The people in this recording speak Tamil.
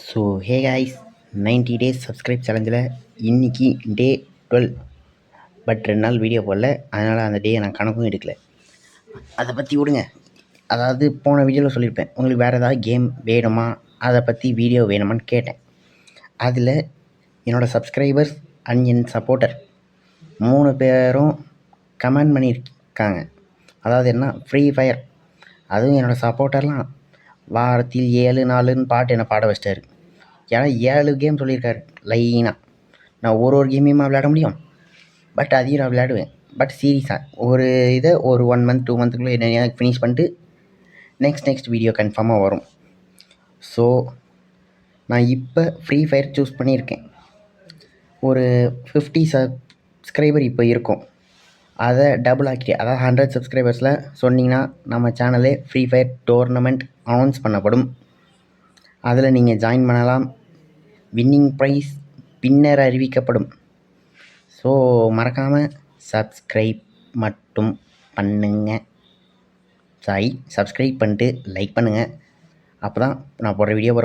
So hey guys, 90 days subscribe சேலஞ்சில் இன்றைக்கி டே 12. பட் 2 நாள் வீடியோ போடல, அதனால் அந்த டே நான் கணக்கும் எடுக்கல. அதை பற்றி விடுங்க. அதாவது போன வீடியோவில் சொல்லியிருப்பேன், உங்களுக்கு வேறு ஏதாவது கேம் வேணுமா, அதை பற்றி வீடியோ வேணுமான்னு கேட்டேன். அதில் என்னோடய சப்ஸ்கிரைபர்ஸ் அண்ட் என் சப்போர்ட்டர் 3 பேரும் கமெண்ட் பண்ணியிருக்காங்க. அதாவது என்ன, ஃப்ரீ ஃபயர். அதுவும் என்னோடய சப்போர்ட்டர்லாம் வாரத்தில் 7 நாளுன்னு பாட்டு என்னை பாட வச்சிட்டாரு. ஏன்னா 7 கேம் சொல்லியிருக்காரு லைனாக. நான் ஒரு கேமையுமா விளையாட முடியும்? பட் அதையும் நான் விளையாடுவேன். பட் சீரியஸாக ஒரு இதை ஒரு 1 மந்த் 2 மந்த்துக்குள்ளே என்ன ஃபினிஷ் பண்ணிட்டு நெக்ஸ்ட் வீடியோ கன்ஃபார்மாக வரும். ஸோ நான் இப்போ ஃப்ரீ ஃபயர் சூஸ் பண்ணியிருக்கேன். ஒரு 50 சப்ஸ்கிரைபர் இப்போ இருக்கும். அதை டபுள் ஆக்கிட்டு, அதாவது 100 சப்ஸ்கிரைபர்ஸில் சொன்னிங்கன்னா நம்ம சேனலே ஃப்ரீ ஃபயர் டோர்னமெண்ட் அனௌன்ஸ் பண்ணப்படும். அதில் நீங்கள் ஜாயின் பண்ணலாம். வின்னிங் ப்ரைஸ் பின்னர் அறிவிக்கப்படும். ஸோ மறக்காமல் சப்ஸ்கிரைப் மட்டும் பண்ணுங்க. சப்ஸ்கிரைப் பண்ணிட்டு லைக் பண்ணுங்கள். அப்போ தான் நான் போடுற வீடியோ வரும்.